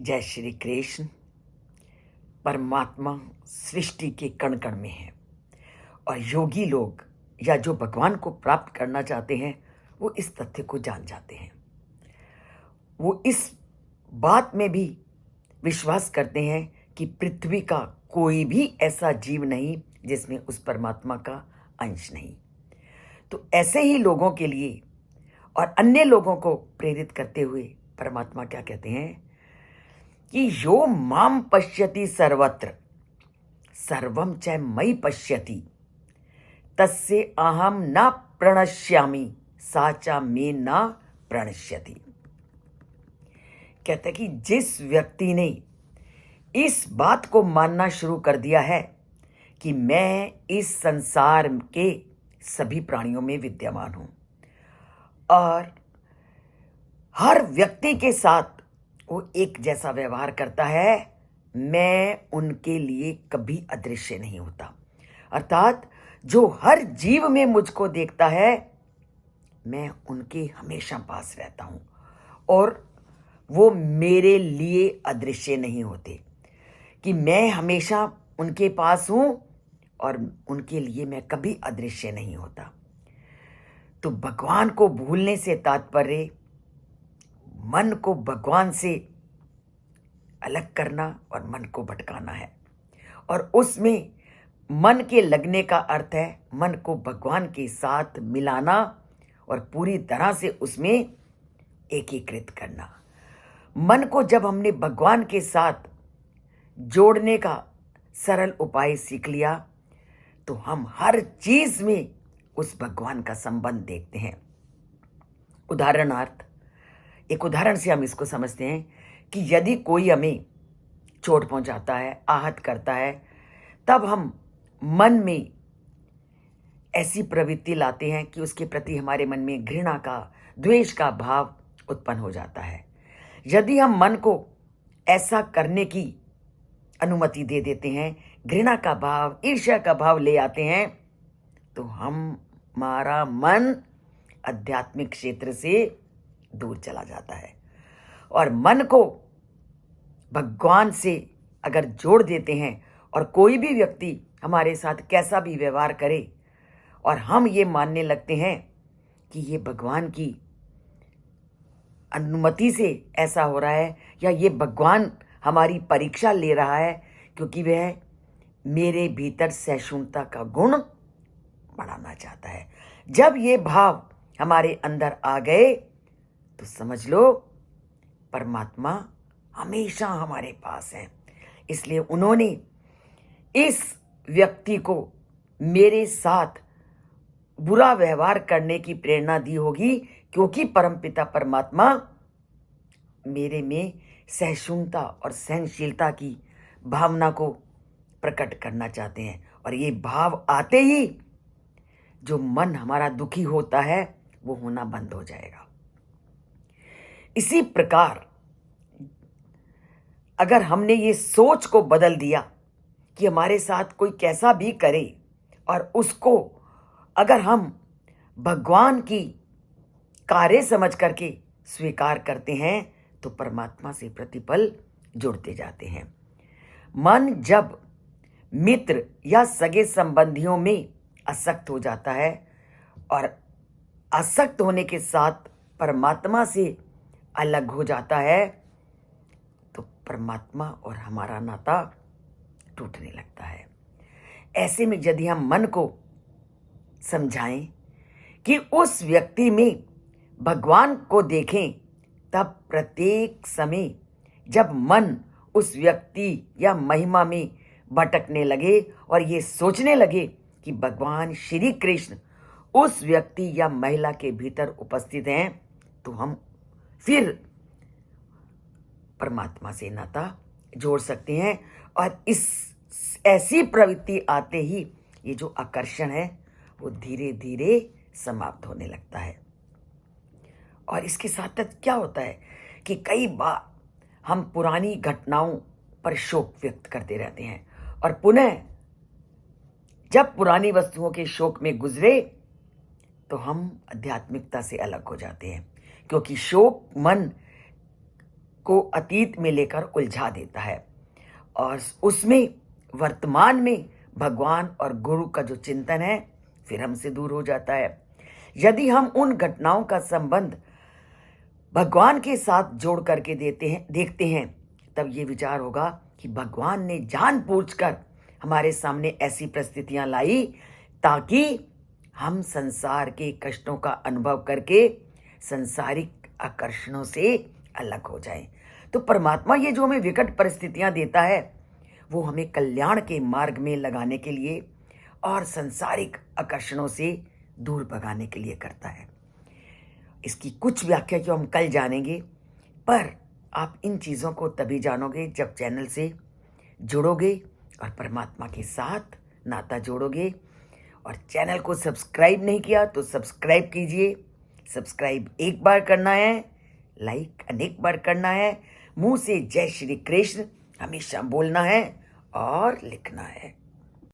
जय श्री कृष्ण। परमात्मा सृष्टि के कण कण में है और योगी लोग या जो भगवान को प्राप्त करना चाहते हैं वो इस तथ्य को जान जाते हैं। वो इस बात में भी विश्वास करते हैं कि पृथ्वी का कोई भी ऐसा जीव नहीं जिसमें उस परमात्मा का अंश नहीं। तो ऐसे ही लोगों के लिए और अन्य लोगों को प्रेरित करते हुए परमात्मा क्या कहते हैं कि यो माम पश्यति सर्वत्र सर्वम च मयि पश्यति तस्य अहम न प्रणश्यामि साचा में न प्रणश्यति। कहते कि जिस व्यक्ति ने इस बात को मानना शुरू कर दिया है कि मैं इस संसार के सभी प्राणियों में विद्यमान हूं और हर व्यक्ति के साथ वो एक जैसा व्यवहार करता है, मैं उनके लिए कभी अदृश्य नहीं होता। अर्थात जो हर जीव में मुझको देखता है मैं उनके हमेशा पास रहता हूं और वो मेरे लिए अदृश्य नहीं होते कि मैं हमेशा उनके पास हूं और उनके लिए मैं कभी अदृश्य नहीं होता। तो भगवान को भूलने से तात्पर्य मन को भगवान से अलग करना और मन को भटकाना है और उसमें मन के लगने का अर्थ है मन को भगवान के साथ मिलाना और पूरी तरह से उसमें एकीकृत करना। मन को जब हमने भगवान के साथ जोड़ने का सरल उपाय सीख लिया तो हम हर चीज में उस भगवान का संबंध देखते हैं। उदाहरणार्थ एक उदाहरण से हम इसको समझते हैं कि यदि कोई हमें चोट पहुंचाता है, आहत करता है, तब हम मन में ऐसी प्रवृत्ति लाते हैं कि उसके प्रति हमारे मन में घृणा का, द्वेष का भाव उत्पन्न हो जाता है। यदि हम मन को ऐसा करने की अनुमति दे देते हैं, घृणा का भाव, ईर्ष्या का भाव ले आते हैं, तो हमारा मन आध्यात्मिक क्षेत्र से दूर चला जाता है और मन को भगवान से अगर जोड़ देते हैं और कोई भी व्यक्ति हमारे साथ कैसा भी व्यवहार करे और हम ये मानने लगते हैं कि ये भगवान की अनुमति से ऐसा हो रहा है या ये भगवान हमारी परीक्षा ले रहा है क्योंकि वह मेरे भीतर सहिष्णुता का गुण बढ़ाना चाहता है। जब ये भाव हमारे अंदर आ गए तो समझ लो परमात्मा हमेशा हमारे पास है। इसलिए उन्होंने इस व्यक्ति को मेरे साथ बुरा व्यवहार करने की प्रेरणा दी होगी क्योंकि परमपिता परमात्मा मेरे में सहिष्णुता और सहनशीलता की भावना को प्रकट करना चाहते हैं और ये भाव आते ही जो मन हमारा दुखी होता है वो होना बंद हो जाएगा। इसी प्रकार अगर हमने ये सोच को बदल दिया कि हमारे साथ कोई कैसा भी करे और उसको अगर हम भगवान की कार्य समझ करके स्वीकार करते हैं तो परमात्मा से प्रतिपल जुड़ते जाते हैं। मन जब मित्र या सगे संबंधियों में आसक्त हो जाता है और आसक्त होने के साथ परमात्मा से अलग हो जाता है तो परमात्मा और हमारा नाता टूटने लगता है। ऐसे में यदि हम मन को समझाएं कि उस व्यक्ति में भगवान को देखें तब प्रत्येक समय जब मन उस व्यक्ति या महिमा में भटकने लगे और ये सोचने लगे कि भगवान श्री कृष्ण उस व्यक्ति या महिला के भीतर उपस्थित हैं तो हम फिर परमात्मा से नाता जोड़ सकते हैं और इस ऐसी प्रवृत्ति आते ही ये जो आकर्षण है वो धीरे धीरे समाप्त होने लगता है। और इसके साथ क्या होता है कि कई बार हम पुरानी घटनाओं पर शोक व्यक्त करते रहते हैं और पुनः जब पुरानी वस्तुओं के शोक में गुजरे तो हम आध्यात्मिकता से अलग हो जाते हैं क्योंकि शोक मन को अतीत में लेकर उलझा देता है और उसमें वर्तमान में भगवान और गुरु का जो चिंतन है फिर हमसे दूर हो जाता है। यदि हम उन घटनाओं का संबंध भगवान के साथ जोड़ करके देखते हैं तब ये विचार होगा कि भगवान ने जानबूझकर हमारे सामने ऐसी परिस्थितियां लाई ताकि हम संसार के कष्टों का अनुभव करके संसारिक आकर्षणों से अलग हो जाएं। तो परमात्मा ये जो हमें विकट परिस्थितियां देता है वो हमें कल्याण के मार्ग में लगाने के लिए और संसारिक आकर्षणों से दूर भगाने के लिए करता है। इसकी कुछ व्याख्या जो हम कल जानेंगे, पर आप इन चीज़ों को तभी जानोगे जब चैनल से जुड़ोगे और परमात्मा के साथ नाता जोड़ोगे। और चैनल को सब्सक्राइब नहीं किया तो सब्सक्राइब कीजिए। सब्सक्राइब एक बार करना है, लाइक अनेक बार करना है, मुंह से जय श्री कृष्ण हमेशा बोलना है और लिखना है।